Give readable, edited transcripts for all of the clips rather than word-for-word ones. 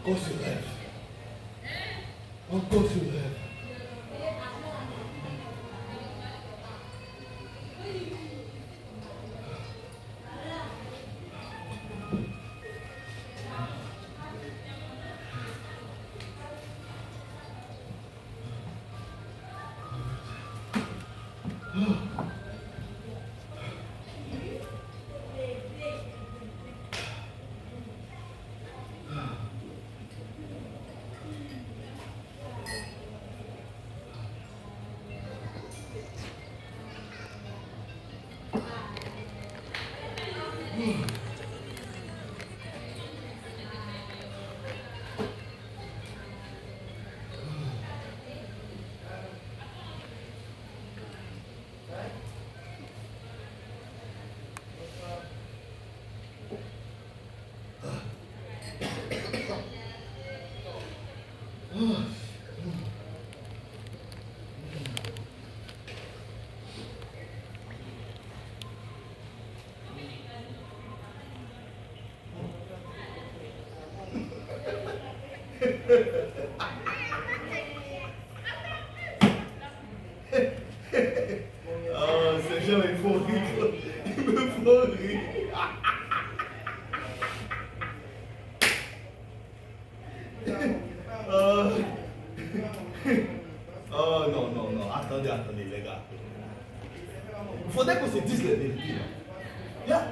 Encore ce rêve. Encore ce rêve. Oh, ces gens, ils font rire. Ils me font rire. Oh non, non, non. Attendez, attendez, les gars. Il faudrait qu'on se dise la vérité. Yeah.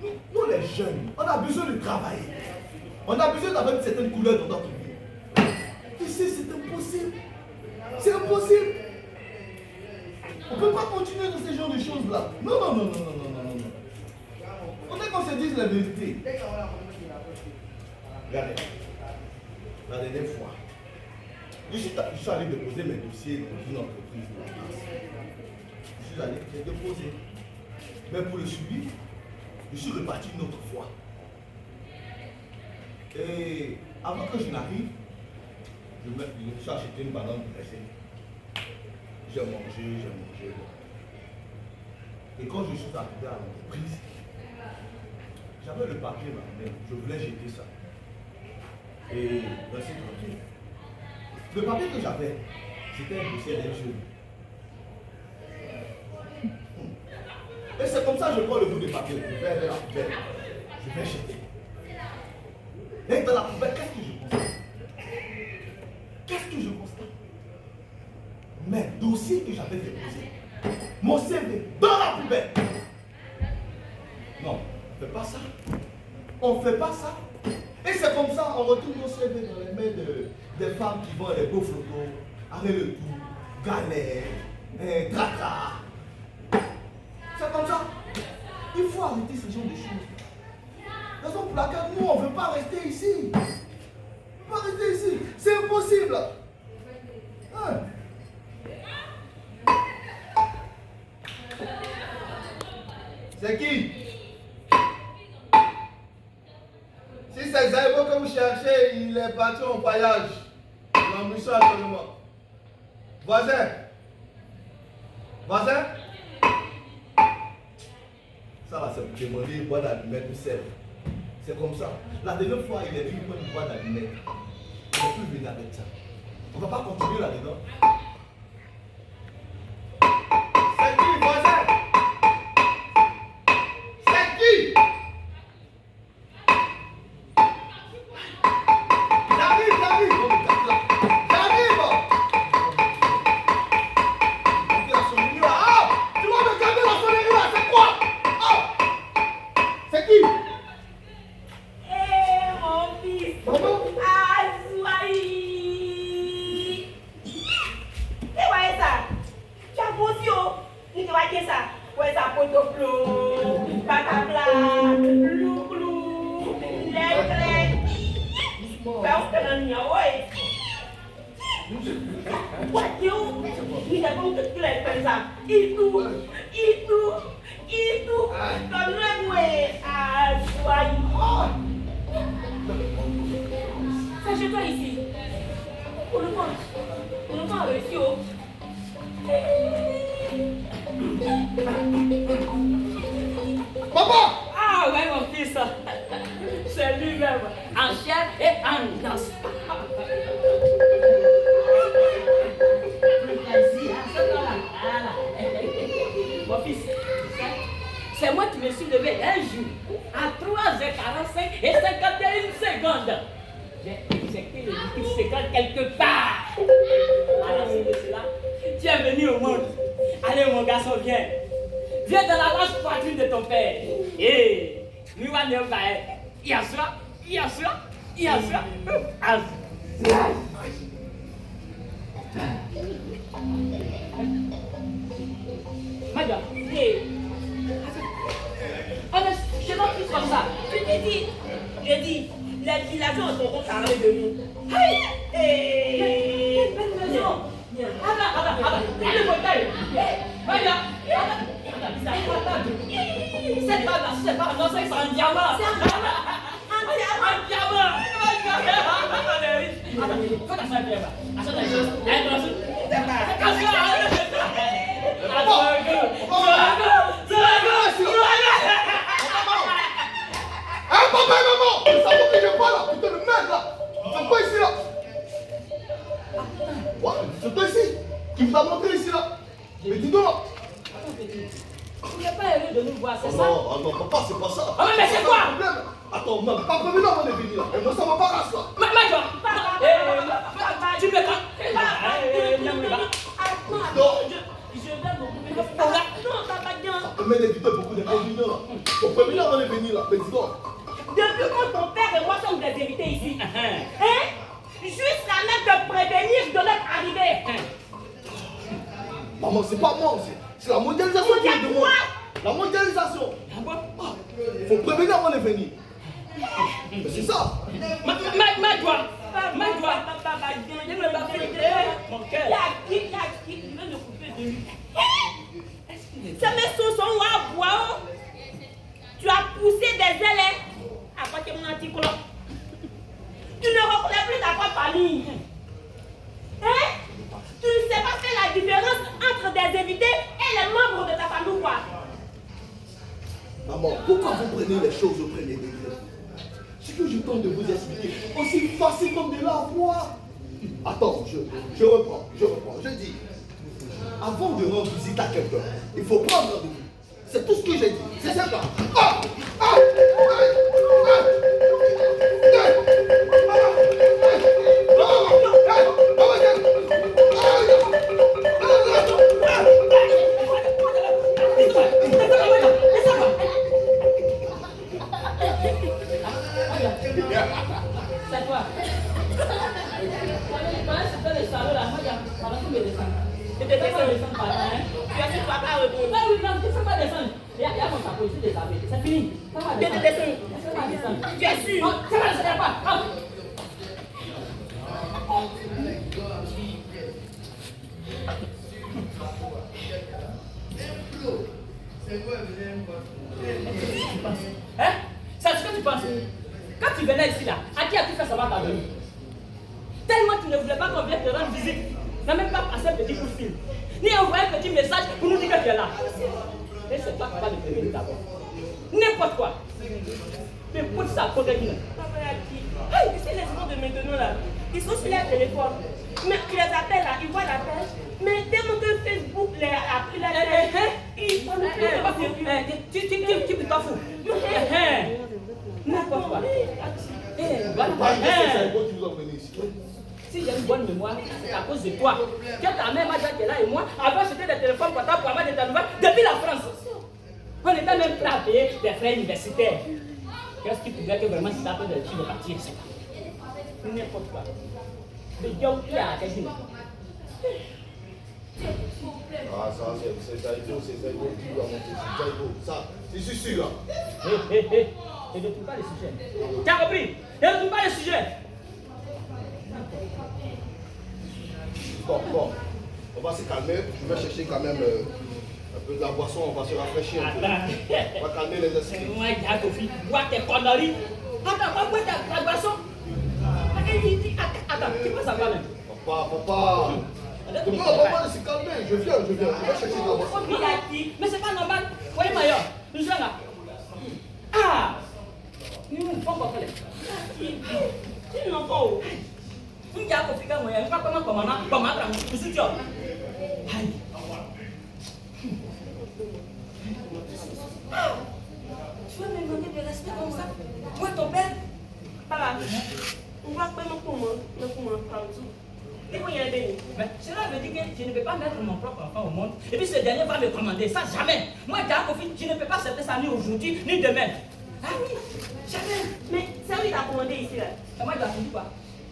Nous, les jeunes, on a besoin de travailler. On a besoin d'avoir une certaine couleur dans notre vie. Tu sais, c'est impossible. C'est impossible. On ne peut pas continuer dans ce genre de choses-là. Non, non, non, non, non, non, non, non. Il faudrait qu'on se dise la vérité. Regardez. La dernière fois, je suis allé déposer mes dossiers dans une entreprise. Je suis allé les déposer. Mais pour le suivi, je suis reparti une autre fois. Et avant que je n'arrive, je me suis acheté une banane pressée. J'ai mangé. Et quand je suis arrivé à l'entreprise, j'avais le papier dans la main. Je voulais jeter ça. Et rester tranquille. Le papier que j'avais, c'était un dossier d'un jeune. Et c'est comme ça que je prends le bout de papier, je vais vers la poubelle, je vais jeter. Et dans la poubelle, qu'est-ce que je constate? Qu'est-ce que je constate? Mes dossiers que j'avais déposés, mon CV dans la poubelle. Non, on ne fait pas ça. On ne fait pas ça. Et c'est comme ça, on retrouve nos CV dans les mains des femmes qui vendent les beaux photos, avec le tout, galère, tracas. C'est comme ça. Il faut arrêter ce genre de choses. Raison pour laquelle nous, on ne veut pas rester ici. On ne veut pas rester ici. C'est impossible. Hein? C'est qui? Si c'est Zaïbo que vous cherchez, il est parti en voyage. L'ambition actuellement. Voisin? Voisin? Ça va se demander une boîte d'allumettes ou sel. C'est comme ça. La dernière fois, il est venu pour une boîte d'allumettes. Il ne peut plus venir avec ça. On ne va pas continuer là-dedans. C'est qui, voisin? C'est qui? J'arrive. Tu vas me garder la sonnerie là. Ouais, ça peut te flou, patapla, flou, flou, les parce que la nuit, ouais. What you? Il a beaucoup de clés comme ça. Il tout. Comme le ouais. Ah, soyez. Sachez-toi ici. Pour le moment, réussi. Papa! Ah ouais, mon fils. C'est lui-même. En chair et en os. Mon fils, c'est moi qui me suis levé un jour à 3h45 et 51 secondes. J'ai injecté le liquide sécret quelque part. À la suite de cela, tu es venu au monde. Allez, mon garçon, viens. Viens dans la large poitrine de ton père. Et nous allons faire. Yasra. Madame, je n'en plus comme ça. Je dis, les villageois ont parlé de nous. Hey! Belle maison! Allez, fauteuil! C'est un diamant! C'est un diamant! Papa et maman, ça va que je parle là, putain de merde là. C'est quoi ici là? Ouais, c'est toi ici qui me t'a montré ici là. Mais dis donc là. Tu n'es pas heureux de nous voir, c'est ça? Non, papa, c'est pas ça. Ah mais c'est quoi? Attends, non, pas prévenu avant de venir là. Et moi ça m'embarrasse là. Tu me prends. Je donne mon problème. Non, papa, ça peut m'éviter beaucoup d'inconvénients là. Faut prévenir avant de venir là. Mais dis donc. Depuis quand ton père et moi sommes des invités ici, jusqu'à même de prévenir de notre arrivée. Maman, c'est pas moi, c'est la mondialisation qui est de moi. La mondialisation. Faut prévenir avant de venir. Mais c'est ça. Ma joie. Je ne vais pas faire mon cœur. Il veut me couper de lui. Ces maisons sont à boire. Tu as poussé des ailes. À côté de mon anticolore. Tu ne reconnais plus ta propre famille. Tu ne sais pas faire la différence entre des invités et les membres de ta famille ou quoi? Maman, pourquoi vous prenez les choses au premier degré? Ce que je tente de vous expliquer, aussi facile comme de la voir. Attends, je reprends. Je dis, avant de rendre visite à quelqu'un, il faut prendre rendez-vous. C'est tout ce que j'ai dit. C'est sympa. C'est quoi? C'était le salaud là, moi, pendant que je descends. Je te descends par là, hein? Tu as dit papa retourne. Oui, non, tu ne peux pas descendre. Il y a mon chapeau ici, c'est fini. Ça va descendre. Tu es sûr? Non, ça va descendre pas. Hein? C'est ce que tu penses? Quand tu venais ici là, à qui as-tu fait savoir ta venue? Tellement tu ne voulais pas qu'on vienne te rendre visite, n'a même pas passé un petit coup de fil, ni envoyé un petit message pour nous dire que tu es là. Et c'est pas capable de prévenir d'abord. N'importe quoi. Mais pour ça, pour te dire. Tu sais, les gens de maintenant là, ils sont sur leur téléphone. Mais tu les appelles là, ils voient la page. Mais tellement que Facebook les a pris la tête, ils sont pas sérieux. Tu peux t'en foutre. N'importe quoi. Si j'ai une bonne mémoire, c'est à cause de toi. Quand ta mère m'a dit qu'elle est là et moi, avant acheté des téléphones portables pour avoir des nouvelles depuis la France. On n'était même pas à payer des frais universitaires. Qu'est-ce qui pouvait que vraiment si ça peut de partir, c'est pas. N'importe quoi. Le diable qui a quasi. Ah, ça, c'est Zaïdo qui va monter. C'est Zaïdo. Ça, c'est sûr. Hé, ne tourne pas le sujet. Tu as compris? Ne tourne pas le sujet. Bon. On va se calmer. Je vais chercher quand même un peu de la boisson. On va se rafraîchir un peu. On va calmer les esprits. Moi, Kofi, bois tes conneries. Attends, va boire ta boisson. Attends, tu peux savoir même. Papa. Non, papa, laisse se calmer. Je viens. Je vais chercher de la boisson. Mais c'est pas normal. Voyez, Mayor, nous sommes là. Ah! Nous ne pouvons pas faire. Tu n'en pas où? Tu n'as pas fait moi, pas comment tu suis tu vas me demander de respect comme ça? Moi, ton père? Papa, on va pas comment prendre tout. Et moi, il y a des mais cela veut dire que je ne peux pas mettre mon propre enfant au monde et puis ce dernier va me commander. Ça, jamais. Moi, je ne peux pas accepter ça ni aujourd'hui ni demain. Ah oui, jamais. Mais c'est lui qui t'a commandé ici là. Et moi, je dois dire quoi?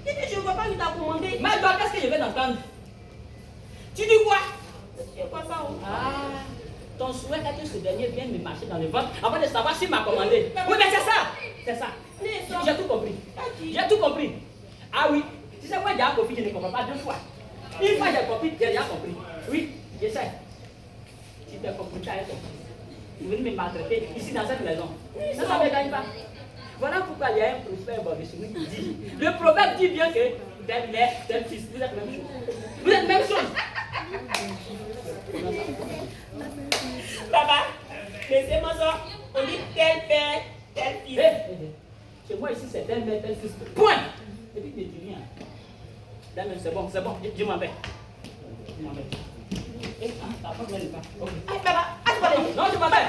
Je ne vois pas lui t'a commandé. Mais qu'est-ce que je vais t'entendre? Tu dis quoi? Je ne vois pas où. Ah, ton souhait est que ce dernier vienne me marcher dans le ventre avant de savoir s'il m'a commandé. Oui, mais c'est ça. C'est ça. J'ai tout compris. J'ai tout compris. Ah oui. Tu sais, moi, j'ai compris, je ne comprends pas deux fois. Une fois, j'ai compris, j'ai déjà compris. Oui, je sais. Si tu as compris, tu as compris. Vous venez me maltraiter ici dans cette maison. Ça ne me gagne pas. Voilà pourquoi il y a un proverbe de celui qui dit. Le proverbe dit bien que tel mère, tel fils, vous êtes même chose. Vous êtes même chose. Papa, laissez-moi ça. On dit tel père, tel fils. Chez moi ici, c'est tel mère, tel fils. Point. Et puis, ne dis rien. C'est bon, je m'en vais. Je m'en vais. T'as pas besoin de pas. Ok. Papa, non, je m'en vais.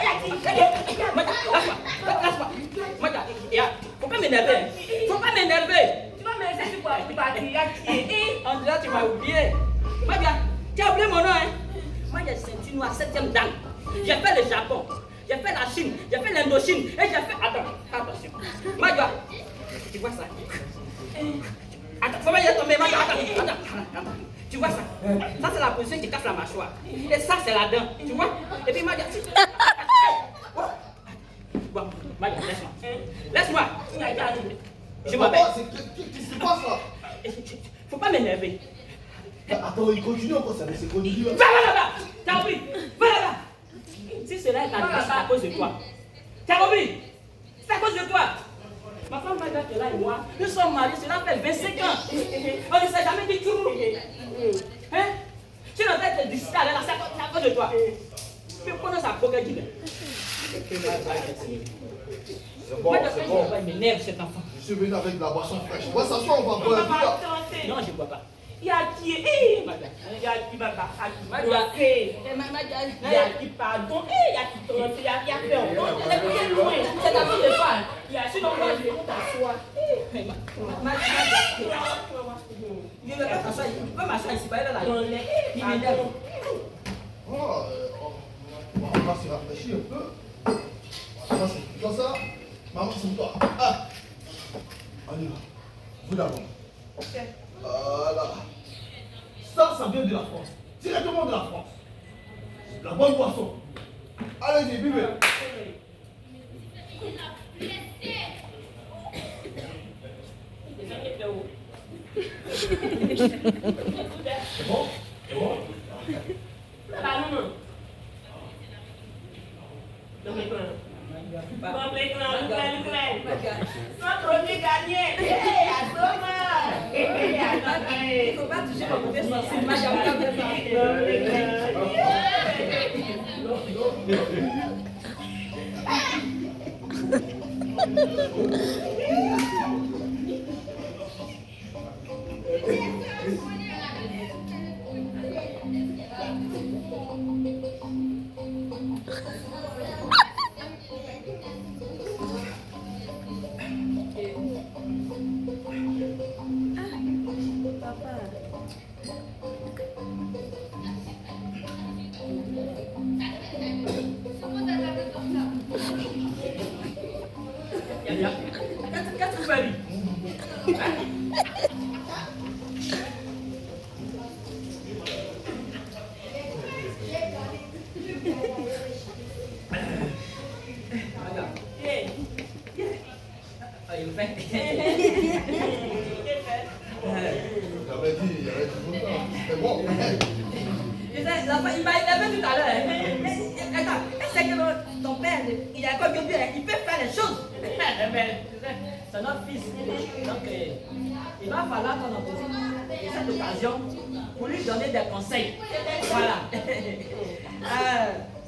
Laisse-moi. Faut pas m'énerver. Faut pas m'énerver. tu vas me laisser sur quoi? Tu vas dire On dirait que tu m'as oublié. Madia, tu as oublié mon nom, hein? Moi, j'ai ceinture noire 7e dan. J'ai fait le Japon. J'ai fait la Chine. J'ai fait l'Indochine. Et j'ai fait. Attends, attention. Madia, tu vois ça? Attends, faut pas y tomber. Attends. Tu vois ça? Ça, c'est la position qui casse la mâchoire. Et ça, c'est la dent. Tu vois? Et puis, Madia. Bon, Madia, laisse-moi. Je m'appelle. Qu'est-ce qui se passe là? Faut pas m'énerver. Attends, il continue encore ça, mais c'est connu. Va là-bas! T'as compris? Va là-bas! Si cela est arrivé, c'est à cause de toi. T'as compris? C'est à cause de toi. Ma femme Madia qui est là et moi, nous sommes mariés, cela fait 25 ans. On ne s'est jamais dit tout. Hein? Tu n'as pas été discret là, c'est à cause de toi. Mais prenons sa coquille dit. C'est bon. Il m'énerve cet enfant. Je suis venu avec de la boisson fraîche. On va s'asseoir, on va boire un peu. Non, je ne bois pas. Il y a qui? Il y a qui va pas? Il y a qui pardon? Il y a qui t'en fait? Il y a fait encore. C'est à cause de toi. Il y a sinon moi je vais t'asseoir. Je ne veux pas t'asseoir. Tu peux m'asseoir ici, pas là. Il m'énerve. On va se rafraîchir un peu. Ça, c'est comme ça. Maman, c'est toi. Ah. On y va. Vous d'abord. Voilà. Ça vient de la France. Directement de la France. La bonne boisson. Allez-y, buvez. C'est bon? C'est bon? Il ne faut pas toucher mon côté sensible. Moi, j'ai encore bien Qu'est-ce que tu fais, lui? fait. J'avais dit, il y avait du bon temps. C'est bon. Il m'a fait tout à l'heure. Attends, c'est que ton père, il a comme bien, il peut faire les choses. C'est notre fils. Donc, il va falloir qu'on en profite de cette occasion pour lui donner des conseils. Voilà.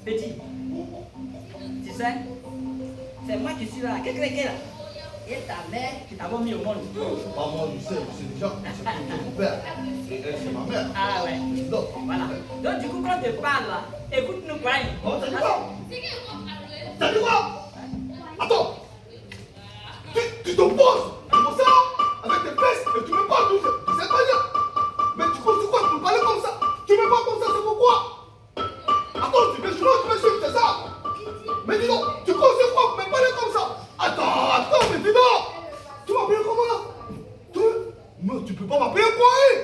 Petit, tu sais, c'est moi qui suis là. Qu'est-ce que c'est là? Et ta mère qui t'a mis au monde. Maman, je sais déjà que c'est mon père. Et elle, c'est ma mère. Ah ouais. Donc, Voilà. Donc du coup, quand je parle là, écoute-nous quand même. Oh, t'as dit quoi? T'as dit quoi? Attends. Tu te poses comme ça, avec tes fesses, et tu me parles de cette manière. Mais tu crois quoi? Tu me parles comme ça? Tu me parles comme ça, c'est pourquoi? Attends, tu me suis, c'est ça? Mais dis donc, tu crois quoi? Tu me parles comme ça? Attends, mais dis donc! Tu m'appelles comment là? Mais tu peux pas m'appeler quoi, hein?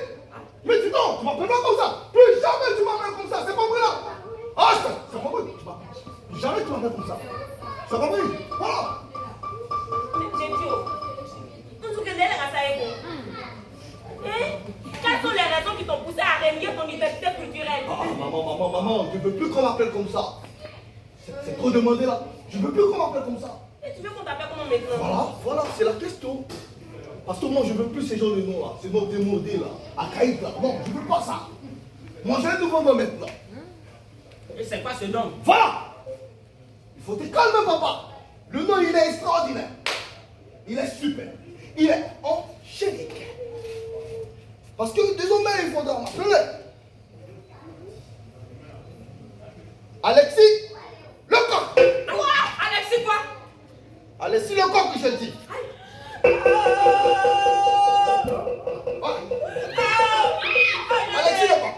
Mais dis donc, tu m'appelles pas comme ça! Plus jamais tu m'appelles comme ça, c'est compris là? Ah, c'est compris? Jamais tu m'appelles comme ça. C'est compris? Voilà! Quelles sont les raisons qui t'ont poussé à renier ton identité culturelle? Ah, maman, je veux plus qu'on m'appelle comme ça. C'est trop demandé là. Je veux plus qu'on m'appelle comme ça. Et tu veux qu'on t'appelle comment maintenant? Voilà, c'est la question. Parce que moi, je veux plus ces gens de noms là. Ces noms démodés là. Archaïques là. Non, je veux pas ça. Moi, j'ai un nouveau nom maintenant. Et c'est quoi ce nom? Voilà! Il faut te calmer, papa. Le nom, il est extraordinaire. Il est super. Il est angélique. Parce que désormais, il faudra m'appeler Alexis Lecoq. Quoi? Alexis quoi? Alexis Lecoq, je dis. Alexis Lecoq.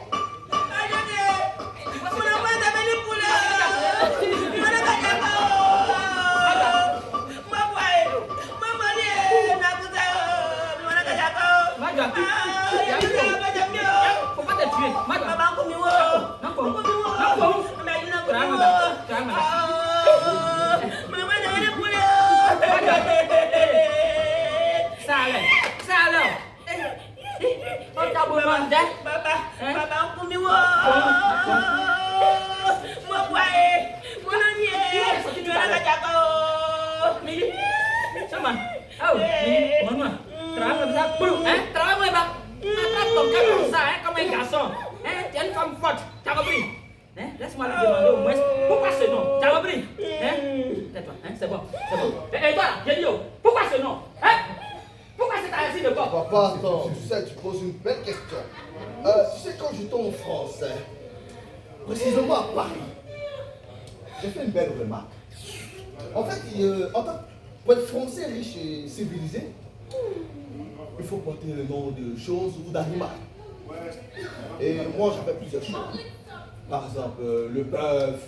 Faut pas te tuer. Ça alors. On t'a demandé. Papa, Travaille pas. Attrape ton cas comme ça, comme un garçon. Tu es une femme forte. T'as compris? Laisse-moi lui demander au moins pourquoi ce nom. T'as compris? Tais-toi, c'est bon. Et toi, j'ai dit, pourquoi ce nom? Pourquoi c'est Alexis Lecoq? Papa, attends, tu sais, tu poses une belle question. Tu sais, quand j'étais en France, précisément à Paris, j'ai fait une belle remarque. En fait, pour être français riche et civilisé, il faut porter le nom de choses ou d'animaux. Et moi, j'avais plusieurs choses. Par exemple, le bœuf,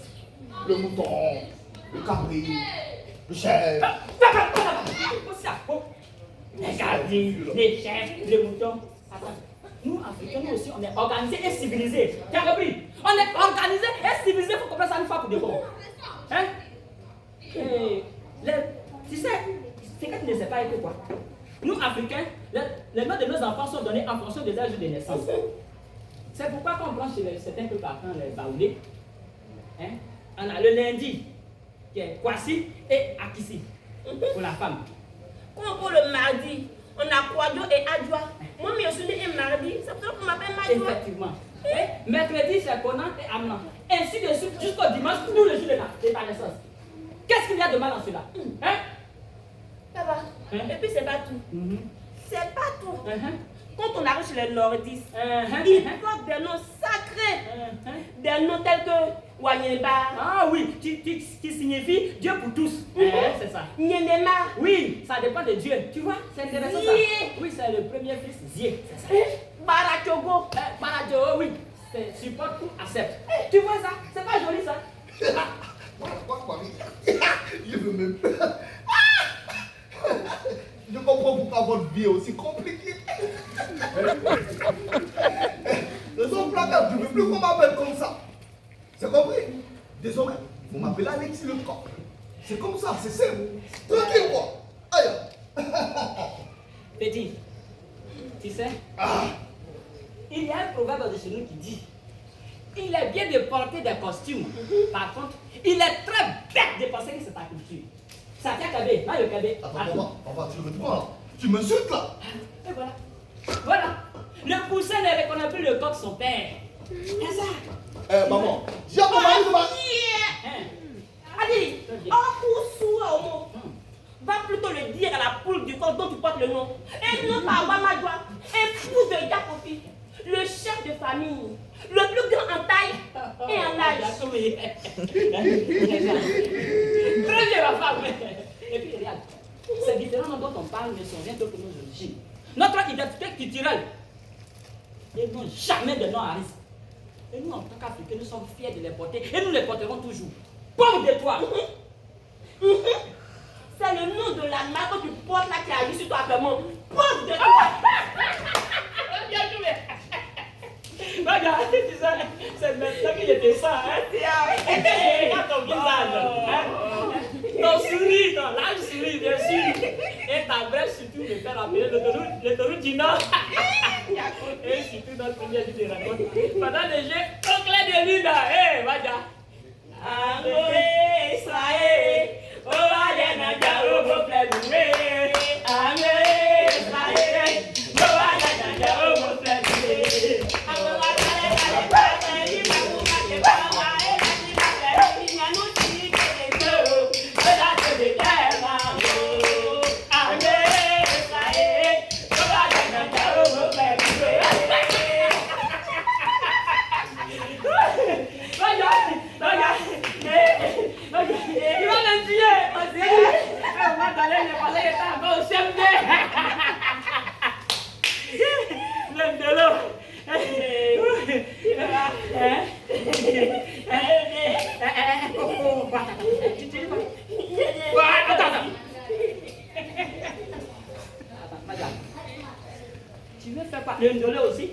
le mouton, le cabri, le chèvre. Les cabris, les chèvres, les moutons. Attends, nous, Africains, nous aussi, on est organisés et civilisés. Tu as compris? On est organisés et civilisés, il faut comprendre ça une fois pour de bon. Hein? Tu sais, c'est que tu ne sais pas que quoi? Nous, Africains, les noms de nos enfants sont donnés en fonction des âges de naissance. C'est pourquoi quand on prend chez certains peuples africains, les Baoulés, on a le lundi, qui est Kwasi et Akissi, pour la femme. Comme pour le mardi, on a Kwadjo et Adjoa. Moi, je suis né un mardi, c'est pour ça qu'on m'appelle Madjoa. Effectivement. Mercredi, c'est Conan et Amnan. Ainsi de suite jusqu'au dimanche, tout le jour de ta naissance. Qu'est-ce qu'il y a de mal en cela? Papa, et puis c'est pas tout. C'est pas tout. Quand on arrive chez les nordistes, ils portent des noms sacrés. Des noms tels que Wanyeba. Ah oui, qui signifie Dieu pour tous. C'est ça. Nyenema. Oui, ça dépend de Dieu. Tu vois, c'est intéressant ça. Oui, c'est le premier fils, Zié. C'est ça. Barachogo. Barachogo, oui. C'est support ou accepte. Tu vois ça? C'est pas joli ça? Je veux même pas. Je comprends pourquoi votre vie est aussi compliquée. Raison pour laquelle je ne veux plus qu'on m'appelle comme ça. C'est compris? Désormais, vous m'appelez Alexis Lecoq. C'est comme ça, c'est simple. Tranquille quoi. Aïe. Petit, tu sais, il y a un proverbe de chez nous qui dit, il est bien de porter des costumes. Par contre, il est très bête de penser que c'est ta culture. Ça tient Kabé, là le Kabé. Attends, papa, tu le reprends là. Tu m'insultes là. Et voilà. Voilà. Le poussin ne reconnaît plus le corps de son père. C'est ça. Maman, j'ai un mari de ma... Allez, va plutôt le dire à la poule du corps dont tu portes le nom. Et non pas à Wamadjoua, épouse de Yakofi, le chef de famille, le plus grand en taille et en âge. Très bien, ma femme. Et puis, regarde, ces différents dont on parle ne sont rien d'autre que nos origines. Notre identité culturelle. Ils n'ont jamais de nom à risque. Et nous, en tant qu'Africains, nous sommes fiers de les porter et nous les porterons toujours. Pomme de toi. C'est le nom de la marque que tu portes là qui a vu sur toi actuellement. Pomme de toi. Bien joué. Regarde, tu sais, c'est maintenant qu'il était ça, hein? Regarde ton visage, ton sourire, ton large sourire, bien sûr. Et ta brèche surtout me fait rappeler l'autoroute du Nord. Et surtout dans le premier jeu de raconte. Pendant le jeu, au clair de lune, hé, Vaja. Amé, Israël, oh, allez, Nadia, oh, vos frères, loués. Amé, Israël, oh, allez, Nadia, oh, vos frères, loués. Tu veux faire parler un dollar aussi?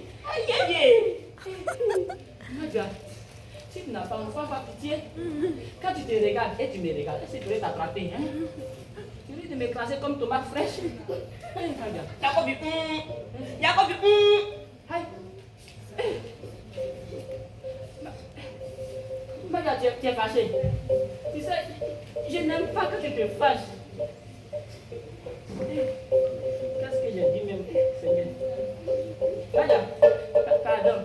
Nadia, si tu n'as pas enfant, pas pitié. Quand tu te regardes et tu me regardes, c'est tu veux t'attraper, hein? Tu veux de m'écraser comme tomate fraîche? Yakobi, Nadia, tu es fâché. Tu sais, je n'aime pas que tu te fâches. Qu'est-ce que j'ai dit même, Seigneur? Nadia, pardon.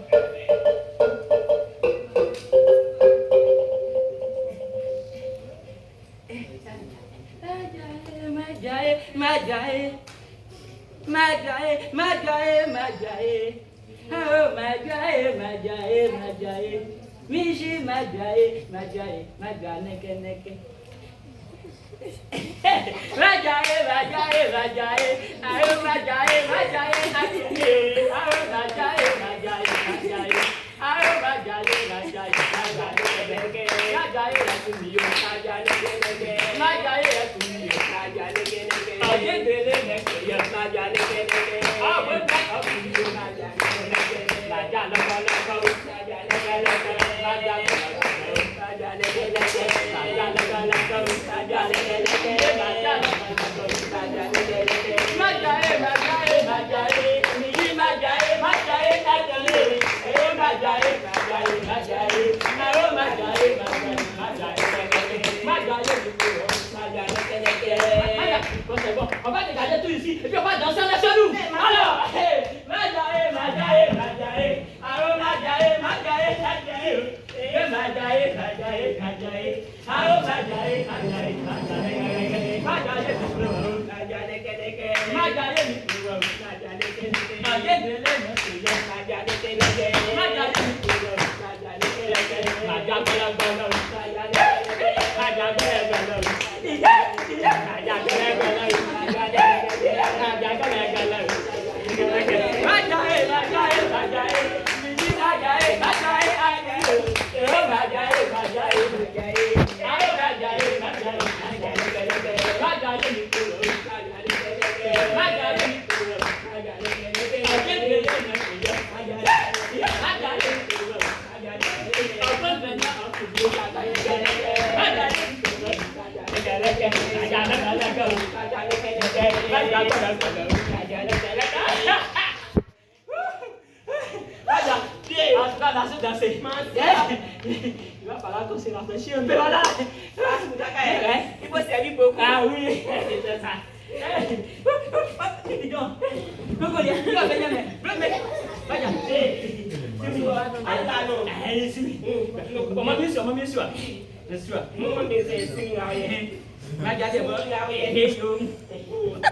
Miji Madjae, neke neke. Madjae, ayo Madjae, ayo Madjae. Ayo Madjae, neke. Madjae, atumiyo, Madjae, atumiyo. Ayedele neke, yes, Madjae, neke. Awo atumiyo, Madjae, bon, on va dégager tout ici et puis on va danser là chez nous. Alors, Danser. Il va falloir qu'on se rafraîchisse un peu, voilà. Il faut servir beaucoup. Ah oui, c'est ça. Dis donc. Donc, il va venir, mais. Allez, suis. On m'a mis sur. Bien sûr. Mon Dieu, c'est rien. Regarde, bon,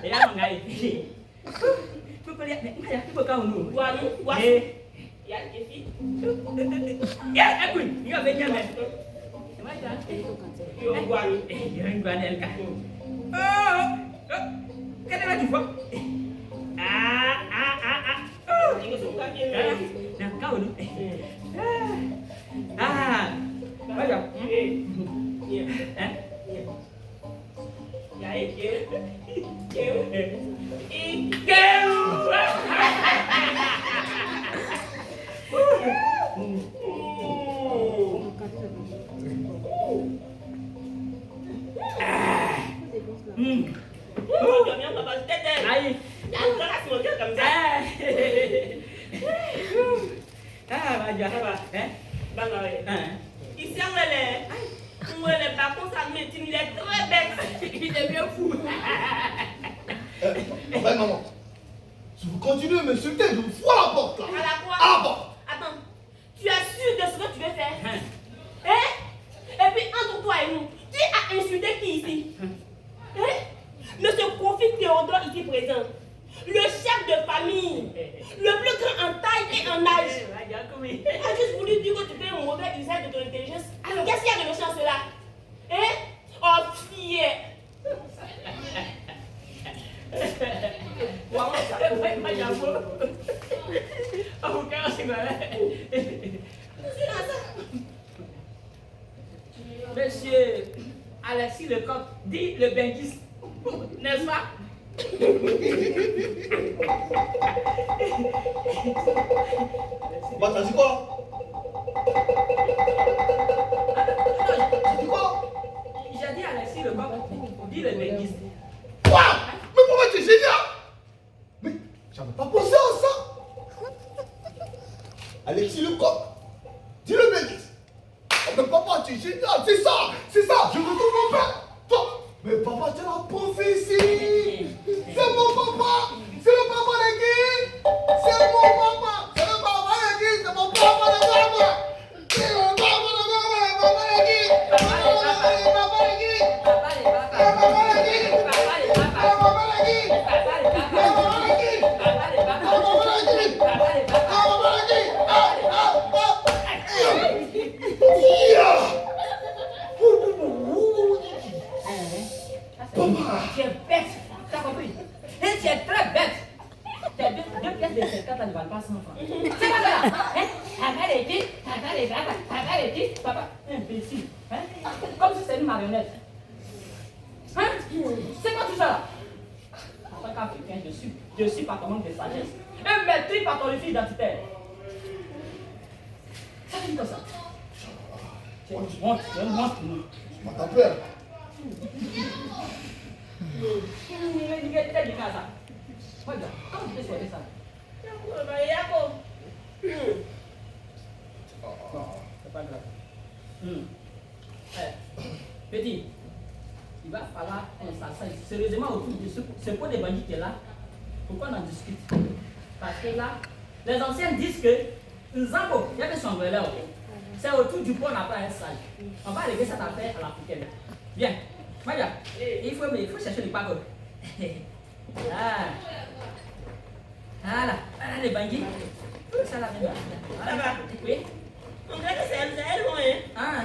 et là, mon gars. Tu peux dire, mais il faut qu'on nous. Il y a des filles. Écoute, il va venir, mais. Qu'est-ce que tu vois? Ici, on est par contre, ça me dit, il est très bête. Il est bien fou. Maman, si vous continuez à m'insulter, je vous fous à la porte là. À la quoi? À la porte. Attends, tu es sûr de ce que tu veux faire? Hein? Et puis, entre toi et nous, qui a insulté qui ici? Hein? Monsieur Kofi Théodore ici présent. Le chef de famille, le plus grand en taille et en âge, a juste voulu dire que tu fais un mauvais usage de ton intelligence. Qu'est-ce qu'il y a de méchant cela? Hein? Oh, fier! Monsieur Alexis Lecoq dit le benguiste, n'est-ce pas? Bah, t'as dit quoi? T'as dit quoi? J'ai dit Alexis Lecoq dit le benguiste. Quoi? Mais pourquoi tu es génial? Mais j'avais pas pensé à ça. Alexis Lecoq, dis le bêtise. Oh, mais papa, tu es génial, c'est ça, je veux tout mon père. Toi, mais papa, tu l'as pensé ici. C'est mon papa, c'est le papa de qui? C'est mon papa, c'est le papa de qui? C'est mon papa de papa. C'est le papa de papa de qui? Papa de qui? Papa de qui? Papa de qui? Tu es bête, t'as compris? Et tu es très bête. Tu as deux pièces de 50 ne valent pas 100 francs. C'est pas ça, hein? Papa, imbécile, hein? Comme si c'était une marionnette. Hein? C'est quoi tout ça là? En tant qu'Africain, je suis par ton manque de sagesse. Et maîtrise par ton refus identitaire. Ça fait comme ça. Tu es une honte pour nous. Tu m'as tapé. Ninguém de casa. Olha, como que você sabe? C'est pas grave. Petit, il va falloir qu'on s'asseye sérieusement autour de ce pot de bandits qui est là. Pourquoi on en discute? Parce que là, les anciens disent que Nzambo, il y a que son relais. C'est autour du pot, on n'a pas un sage. On va régler cette affaire à l'africaine. Bien. Maria, il faut chercher les pagodes. Ah. Voilà. Voilà les bandits. Ça la bien. Ça va? Oui. On dirait que c'est elle, loin. Ah.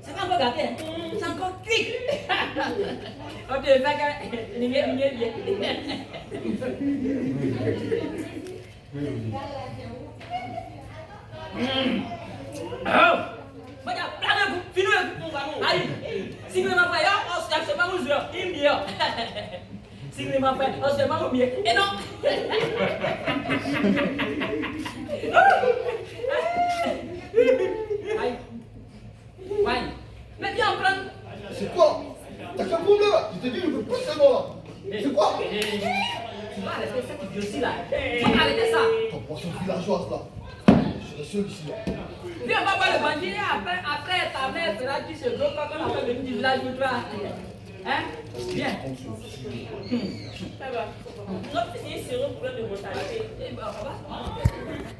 C'est pas encore gâté, c'est encore cuit. Ok, ça que bien. Macam pelan aku, finu aku. Ayo, single ma frère, on se tape pas mon jeu, il mieux. Single ma frère, on se tape pas mieux. Et non. Aïe. Ouais. Mais viens prendre. C'est quoi? T'as quel problème là? Je t'ai dit, je veux plus ces mots-là. C'est quoi? Tu vas arrêter ça qui dit aussi là. Tu vas arrêter ça. Ton poisson villageoise là. Je suis le seul ici là. Viens, on va voir le bandit. Après ta mère sera qui se bloque quand on appelle le petit village pour toi. Hein? Viens. Ça va. Notre fils est sur un problème de mortalité. Eh ben, on va.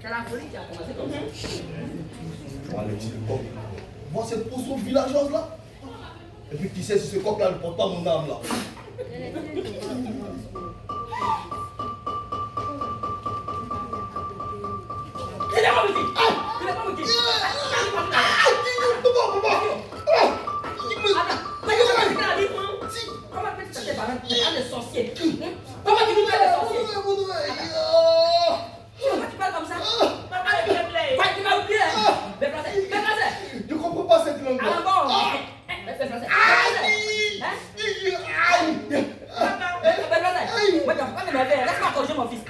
C'est la folie qui a commencé comme ça. Alexis le coq. Vois cette poisson villageoise là? Et puis qui sait si ce coq là ne porte pas mon âme là? Il est pas petit. Il est pas petit. Comment tu peux tes parents des sorciers? Comment tu peux des sorciers? Pourquoi tu parles comme ça? Papa, s'il te plaît. Tu vas oublier. Déplacez. Je comprends pas cette langue là. Alors bon. Déplacez. Moi, tu vas pas m'énerver. Laisse-moi corriger mon fils.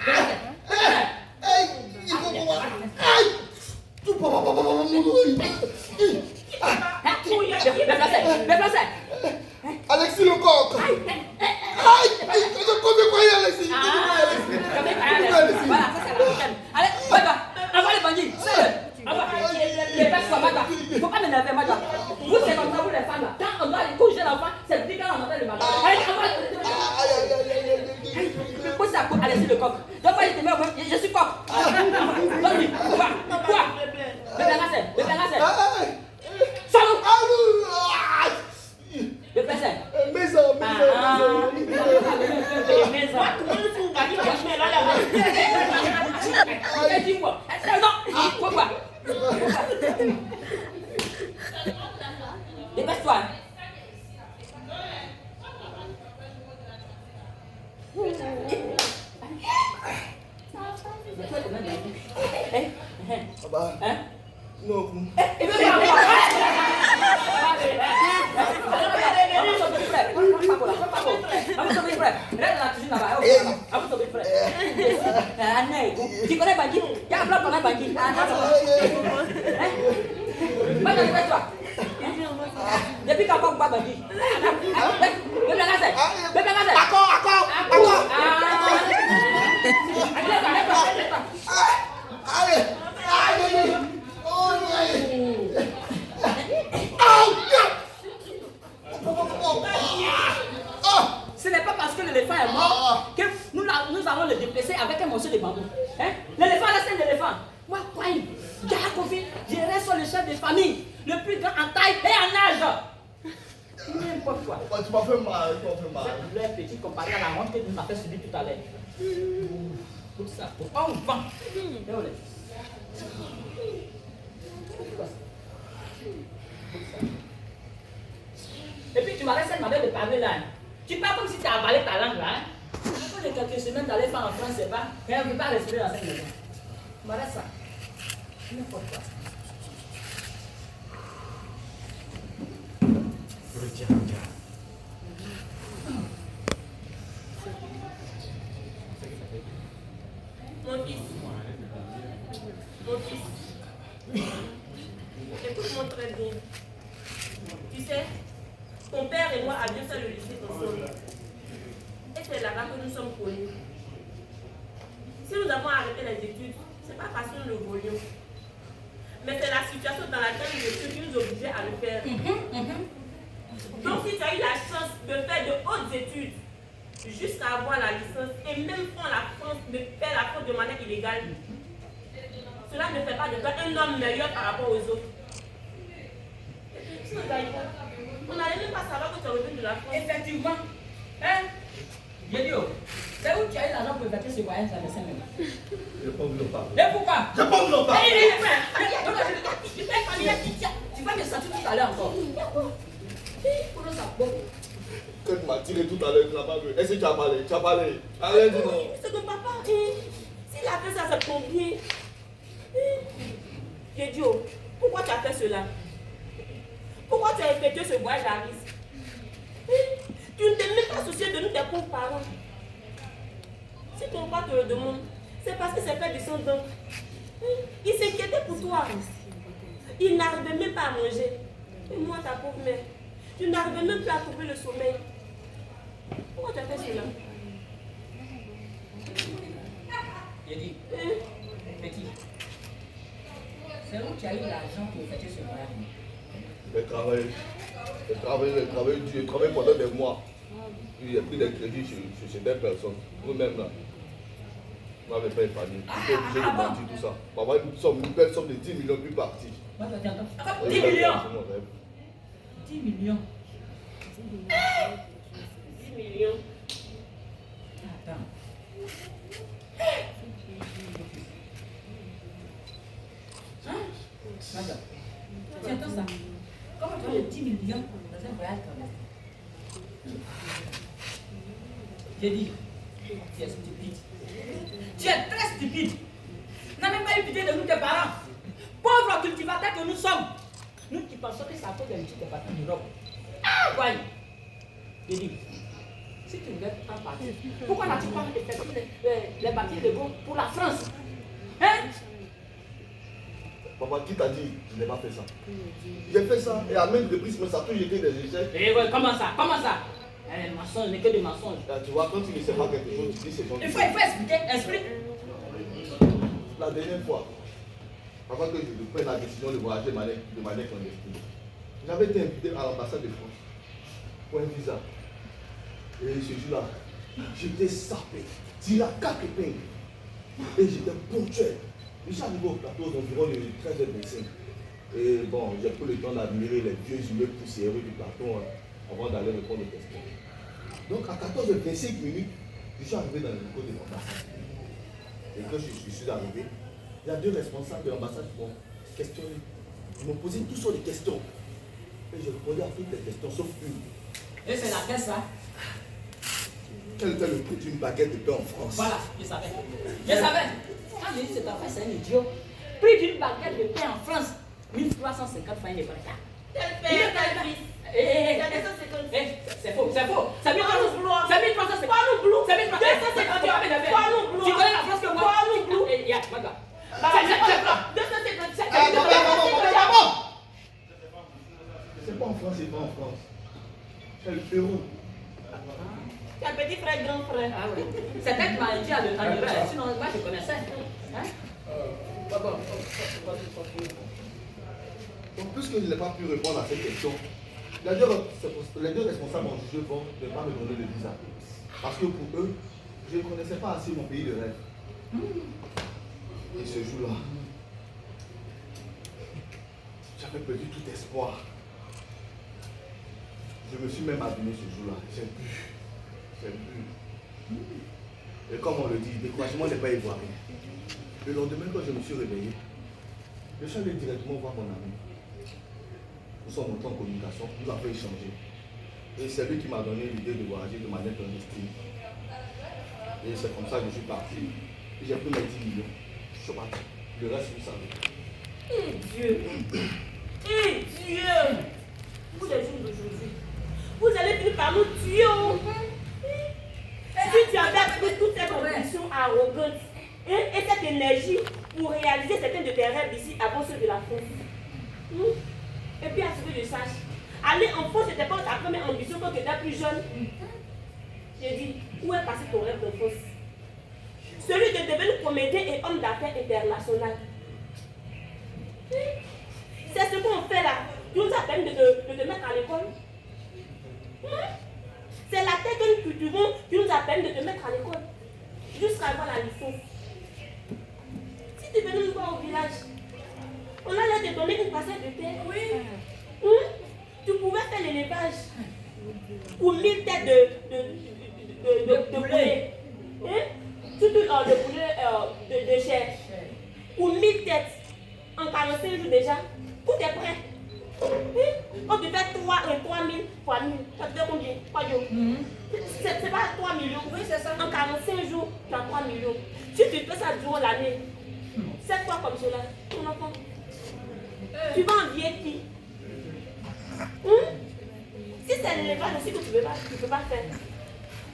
Déplacez. Déplacez. Alexis le coq. Aïe, je compte croire Alexis. Voilà, ça c'est la prochaine. Allez, va, envoie les bandits. Les personnes sont mal. Il ne faut pas m'énerver, Madja. Vous, c'est comme ça, vous les femmes là. Quand on doit aller coucher l'enfant, c'est dit quand on entend le malade. Allez, envoie. Pousse ça, Alexis le coq. Donc, moi, je te mets au même. Je suis coq. Donne-lui. Quoi? Le pénassé. Salut. Le pénassé. Maison. Dis-moi. Non. Pourquoi? Dépêche-toi. Hein? Non. Tu connais Bangui? Il y a un plan pendant Bangui. Toi. Depuis quand on voit Bangui? Ce n'est pas parce que l'éléphant est mort que nous allons le déplacer avec un morceau de bambou. Hein? L'éléphant, là, c'est un éléphant. Moi, quoi, je reste sur le chef de famille, le plus grand en taille et en âge. N'importe quoi. Tu m'as fait mal. C'est le petit comparé à la honte que tu m'as fait subir tout à l'heure. Tout ça pour un vent. Et puis tu m'as laissé demander de parler là. Tu parles comme si tu as avalé ta langue là. Après de quelques semaines d'aller faire en France, c'est pas. Mais on ne peut pas respirer dans cette maison. Tu m'as laissé ça. N'importe quoi. Mon fils. Écoute-moi très bien. Tu sais, ton père et moi avions fait le lycée ensemble. Et c'est là-bas que nous sommes connus. Si nous avons arrêté les études, ce n'est pas parce que nous le voulions. Mais c'est la situation dans laquelle nous étions qui nous obligeait à le faire. Donc si tu as eu la chance de faire de hautes études, jusqu'à avoir la licence, et même quand la France me fait la faute de manière illégale, cela ne fait pas de toi un homme meilleur par rapport aux autres. On n'allait même pas savoir que tu es revenu de la France. Effectivement. Hein? Guédio, C'est où tu as eu l'argent pour effectuer ce voyage à dessin même? Je n'ai pas voulu en parler. Et pourquoi? Je n'ai pas voulu en parler. Tu vas me sortir tout à l'heure encore. Quand tu m'as tiré tout à l'heure, tu n'as pas vu. Est-ce que tu as parlé? Tu as parlé. Arrête, dis non. C'est que papa, s'il a fait ça, ça tombe bien. Kédio, pourquoi tu as fait cela? Pourquoi tu as effectué ce voyage à risque? Tu ne t'es même pas soucié de nous, tes pauvres parents. Si ton père te le demande, c'est parce que c'est fait du sang d'homme. Il s'inquiétait pour toi. Il n'arrivait même pas à manger. Et moi, ta pauvre mère, tu n'arrivais même plus à trouver le sommeil. Pourquoi tu as fait cela? J'ai dit, petit, c'est où tu as eu l'argent pour effectuer ce voyage? J'ai travaillé pendant des mois. Puis j'ai pris des crédits chez des personnes. Vous-même là, vous m'avez pas épargné. J'étais obligé de mentir tout ça. Pour avoir une belle somme de 10 millions plus partie. 10 millions 10 millions 10 millions. Attends. Madame, tu entends ça? Comment tu as les 10 millions dans un voyage comme ça? J'ai dit, tu es stupide. Tu es très stupide. Tu n'as même pas eu pitié de nous, tes parents. Pauvres cultivateurs que nous sommes. Nous qui pensons que c'est à cause des petits départements d'Europe. Ah, voyez. J'ai dit, si tu voulais en partir, pourquoi n'as-tu pas effectué les papiers de go pour la France? Hein? Papa, qui t'a dit que je n'ai pas fait ça? J'ai fait ça et à même reprise, mais ça a toujours été des échecs. Et ouais, comment ça? Comment ça? Les mensonges n'est que des mensonges. Là, tu vois, quand tu ne sais pas quelque chose, tu dis c'est gentil. Il faut expliquer, explique. La dernière fois, avant que je prenne la décision de voyager de manière clandestine, j'avais été invité à l'ambassade de France pour un visa. Et ce jour-là, j'étais sapé, tiré à 4 épingles. Et j'étais ponctuel. Je suis arrivé au plateau environ de 13h25. Et bon, j'ai pris le temps d'admirer les vieux immeubles poussiéreux du plateau avant d'aller répondre aux questions. Donc à 14h25 minutes, je suis arrivé dans le locaux de l'ambassade. Et quand je suis arrivé, il y a 2 responsables de l'ambassade qui m'ont questionné. Ils m'ont posé toutes sortes de questions. Et je répondais à toutes les questions sauf une. Et c'est laquelle ça? Quel était le prix d'une baguette de pain en France? Voilà, je savais. Je savais. Quand j'ai dit cet enfant, c'est un idiot. Prix d'une baguette de pain en France, 1350 francs de barca. C'est faux, c'est faux. C'est 1350. C'est 1350. C'est 1350. Tu connais la France que moi? C'est pas en France, c'est pas en France. C'est le Pérou. Tu as petit frère, grand frère. Ah oui. C'est elle qui m'a dit à l'heure, sinon moi je connaissais. Hein? Donc, puisque je n'ai pas pu répondre à cette question, les deux responsables ont jugé bon de ne pas me donner le visa. Parce que pour eux, je ne connaissais pas assez mon pays de rêve. Et ce jour-là, j'avais perdu tout espoir. Je me suis même abîmé ce jour-là. J'ai bu. Et comme on le dit, le découragement n'est pas ivoirien. Le lendemain, quand je me suis réveillé, je suis allé directement voir mon ami. Nous sommes entrés en communication, nous avons échangé. Et c'est lui qui m'a donné l'idée de voyager de manière clandestine. Et c'est comme ça que je suis parti. J'ai pris mes 10 millions. Je suis parti. Le reste, vous savez. Eh Dieu! Eh Dieu! Vous les jours d'aujourd'hui, vous allez finir par nous tuer. Si tu avais pris toute cette ambition arrogante et cette énergie pour réaliser certains de tes rêves ici avant ceux de la France. Et puis à ce que je sache, aller en France n'était pas ta première ambition quand tu étais plus jeune. J'ai dit, où est passé ton rêve d'enfance? Celui de devenir comédien et homme d'affaires international. C'est ce qu'on fait là. Tu nous as permis de te mettre à l'école. C'est la tête que nous cultivons qui nous a permis de te mettre à l'école. Jusqu'à avoir la licence. Si tu venais nous voir au village, on allait te donner une parcelle de terre. Oui. Tu pouvais faire l'élevage pour 1000 têtes de poulet. Surtout le poulet de chair. Ou 1000 têtes en 45 jours déjà. Tout est prêt. Quand tu fais 3000 fois 1000, ça te fait combien? 3 jours. C'est pas 3 millions. Oui, c'est ça. En 45 jours, tu as 3 millions. Si tu fais ça durant l'année, 7 fois comme cela, ton enfant, tu vas envier qui? Si c'est l'élevage aussi que tu ne peux pas faire,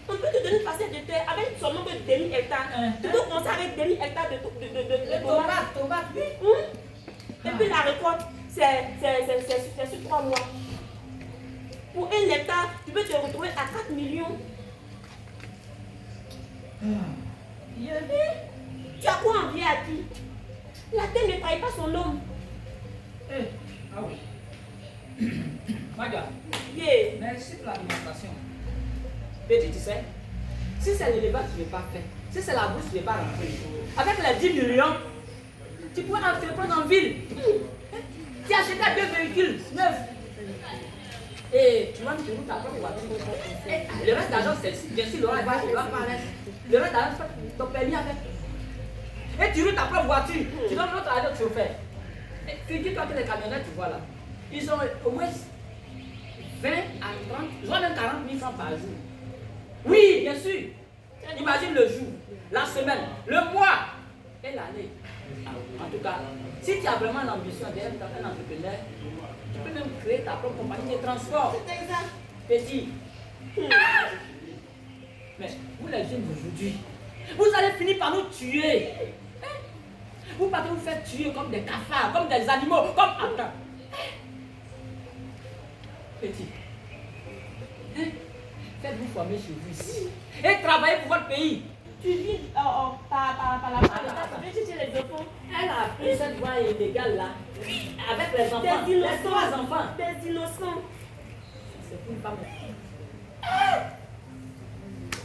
on peut te donner une parcelle de terre avec seulement que 2000 hectares. Tu peux commencer avec 2000 hectares de tomates. Et puis la récolte, c'est sur 3 mois. Pour 1 hectare, tu peux te retrouver à 4 millions. Tu as quoi envier à qui? La terre ne trahit pas son homme. Ah oui. Maga, merci pour l'alimentation. Petit, tu sais, si c'est l'élevage que tu ne veux pas faire, si c'est la bourse que tu ne veux pas rentrer, avec les 10 millions, tu pourrais te prendre en ville. Tu achètes 2 véhicules neufs. Et tu vas te rouler ta propre voiture. Le reste d'argent, c'est bien sûr, Laura va paraître. Le reste d'argent, c'est ton permis avec. Et tu roules ta propre voiture. Tu donnes l'autre à l'autre chauffeur. Et puis dis-toi que les camionnettes, tu vois là, ils ont au moins 20 à 30, ils ont même 40 000 francs par jour. Oui, bien sûr. Imagine le jour, la semaine, le mois et l'année. En tout cas, si tu as vraiment l'ambition d'être un entrepreneur, tu peux même créer ta propre compagnie de transport. C'est exact. Petit. Mais vous les jeunes d'aujourd'hui, vous allez finir par nous tuer. Vous partez vous faire tuer comme des cafards, comme des animaux, comme attends. Petit. Faites-vous former chez vous ici. Et travaillez pour votre pays. Tu vis par la parole, tu veux chercher les enfants. Elle a pris cette voie illégale là, avec les enfants, Des les 3 innocents. enfants. Des innocents. C'est pour une femme.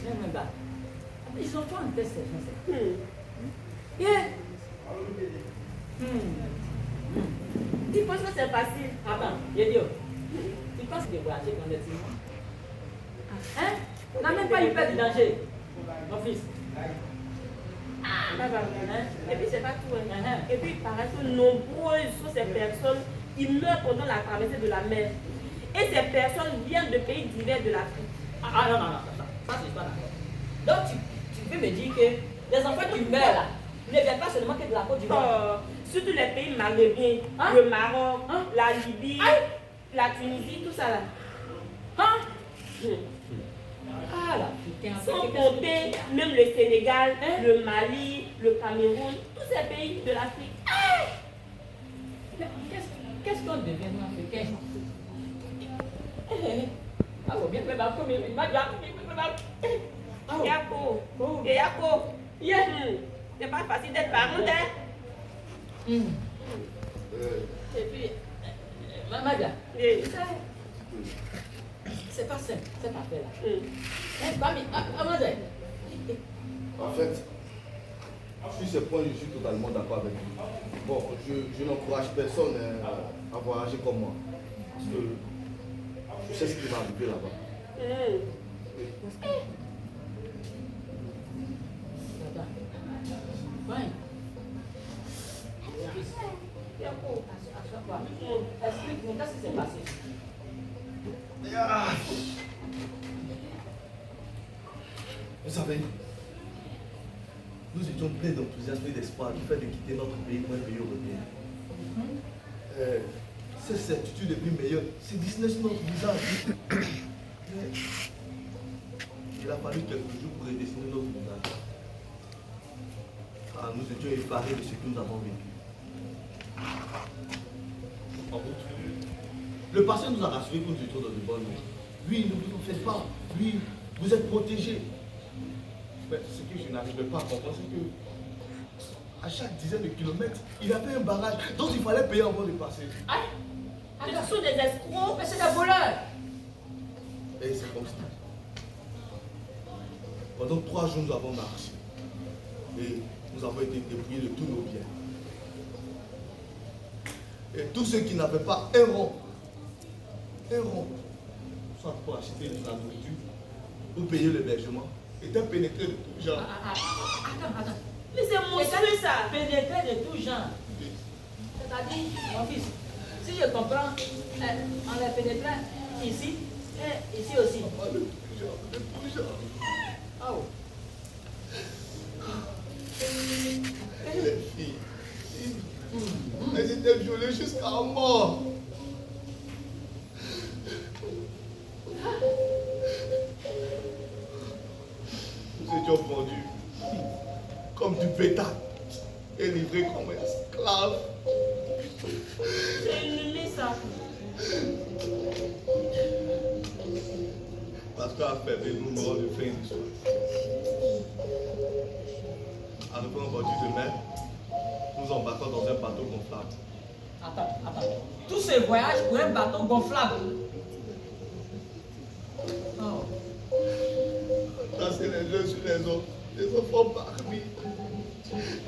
Même un gars. Ils ont pas en tête ces gens. Yeah. Tu penses que c'est facile? Attends, Yedio. Tu penses que voyager clandestinement? Hein? On n'a même pas eu peur du danger. Mon fils. Et puis c'est pas tout. Et puis il paraît que nombreuses sont ces personnes qui meurent pendant la traversée de la mer. Et ces personnes viennent de pays divers de l'Afrique. Ah non, ça je suis pas d'accord. Donc tu peux me dire que les enfants qui meurent là ne viennent pas seulement que de la Côte d'Ivoire. Surtout les pays maghrébins, le Maroc, la Libye, la Tunisie, tout ça là. Ah l'Africain. Sans compter même le Sénégal, le Mali, le Cameroun, tous ces pays de l'Afrique. Qu'est-ce qu'on devient nous Africains? Ah bon, bien, Yako, c'est pas facile d'être parent. Et puis, Maga, c'est pas simple, cette affaire-là. En fait, sur ce point, je suis totalement d'accord avec vous. Bon, je n'encourage personne à voyager comme moi. Parce que je sais ce qui va arriver là-bas. Explique-moi, qu'est-ce qui s'est passé? Vous savez, nous étions pleins d'enthousiasme et d'espoir du fait de quitter notre pays pour un pays européen. Cette certitude est plus meilleure. C'est Disney sur notre visage. Il a fallu quelques jours pour redessiner notre visage. Nous étions effarés de ce que nous avons vécu. En route. Le passé nous a rassurés que nous étions dans de bonnes mains. Oui, ne vous en faites pas. Oui, vous êtes protégés. Mais ce que je n'arrivais pas à comprendre, c'est que à chaque dizaine de kilomètres, il y avait un barrage dont il fallait payer avant de passer. Ce sont des escrocs. Mais c'est des voleurs. Et c'est comme ça. Pendant 3 jours, nous avons marché. Et nous avons été dépouillés de tous nos biens. Et tous ceux qui n'avaient pas un rond, soit pour acheter de la nourriture, pour payer l'hébergement, était pénétré de tout genre. Attends. Mais c'est monstrueux ça. Pénétré de tout genre. C'est-à-dire, mon fils, si je comprends, on est pénétré ici et ici aussi. De tout genre. Oh. Les filles. Elles étaient violées jusqu'à mort. Nous étions vendus comme du bétail et livrés comme esclaves. C'est inhumain ça. Parce qu'à faire nous morts de fin d'histoire. En nous prenant bordure de mer, nous embarquons dans un bateau gonflable. Attends. Tous ces voyages pour un bateau gonflable. Oh. Tasser les uns sur les autres, des enfants parmi.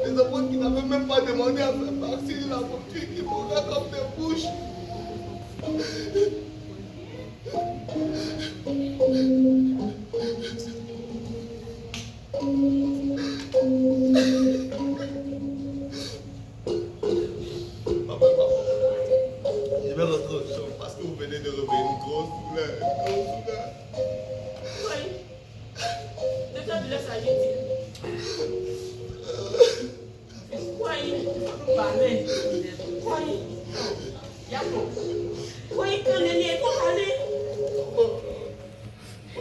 Des enfants qui n'avaient même pas demandé à faire partie de la voiture, qui mouraient comme des bouches. Papa, je vais rentrer au champ parce que vous venez de revenir une grosse douleur. Oui. De quelle douleur s'agit-il? Oui. Parlez. Oui. Yako. Oui, que Nelly est pour aller.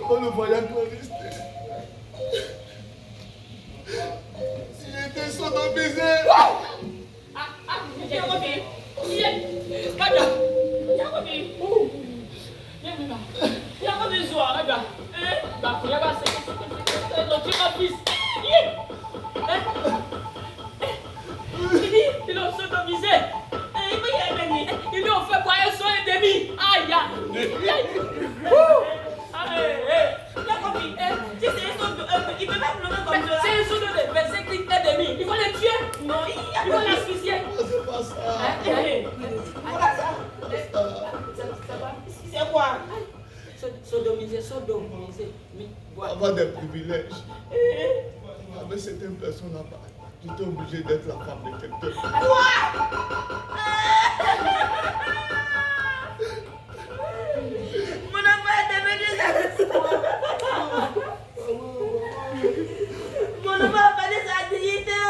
Pendant le voyage clandestin, j'étais sodomisé. Ils l'ont sodomisé. Ils lui ont fait boire un soin et demi. Aïe, Il peut pas pleurer comme ça. c'est un sodo de 25 litres et demi. Il faut les tuer. Non, il y a Il faut l'asphyxier. C'est pas ça. C'est quoi? Sodomisé. Mais voilà. Avoir des privilèges. Avec certaines personnes là-bas, tu es obligé d'être la femme de quelqu'un. Mon enfant est devenu Mon enfant a perdu sa dignité.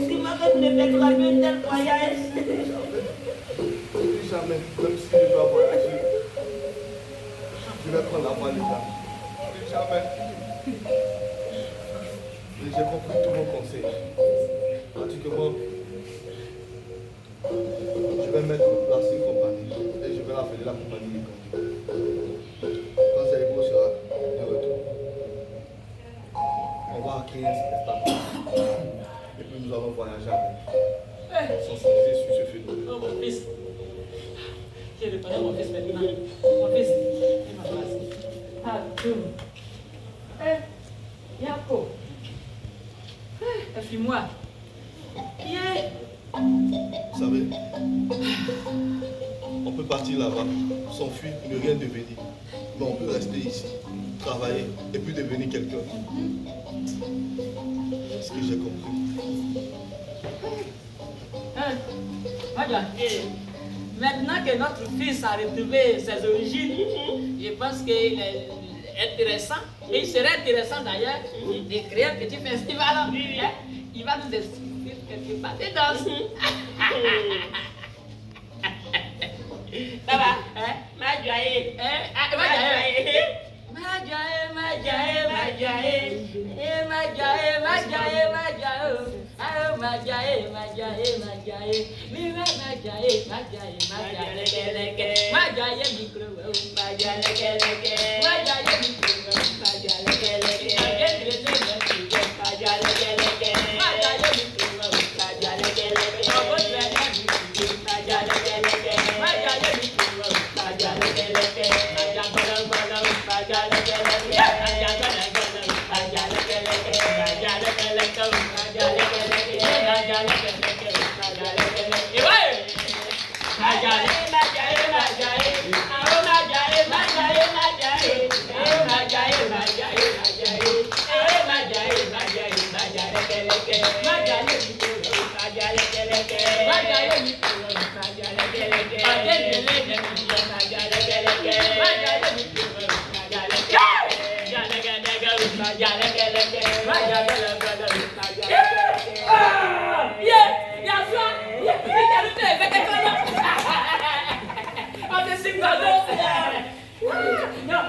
Dis-moi que tu ne fais pas un tel voyage. Plus jamais, même si je dois voyager, je vais prendre la voie d'État. Plus jamais. Et j'ai compris tous vos conseils. Pratiquement, je vais mettre en place une compagnie et je vais l'appeler la compagnie du Congo. Quand Zaïbo sera de retour, on va créer un spectacle. Et puis nous allons voyager avec. Sensibiliser sur ce phénomène. Oh, mon fils. J'ai réparé mon fils maintenant. Mon fils, il m'a placé. Yako. Fuis-moi. Vous savez, on peut partir là-bas, s'enfuir, ne rien devenir. Mais on peut rester ici, travailler et puis devenir quelqu'un. C'est ce que j'ai compris. Maintenant que notre fils a retrouvé ses origines, je pense qu'il est intéressant, et il serait intéressant d'ailleurs de créer un petit festival en lui. Il va nous expliquer quelque part de danse. Ça va? Majaye.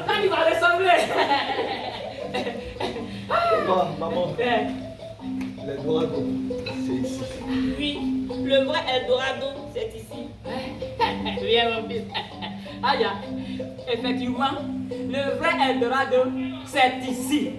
Quand il va ressembler. Maman, l'Eldorado, c'est ici. Oui, le vrai Eldorado, c'est ici. Viens mon fils. Aya, effectivement, le vrai Eldorado, c'est ici.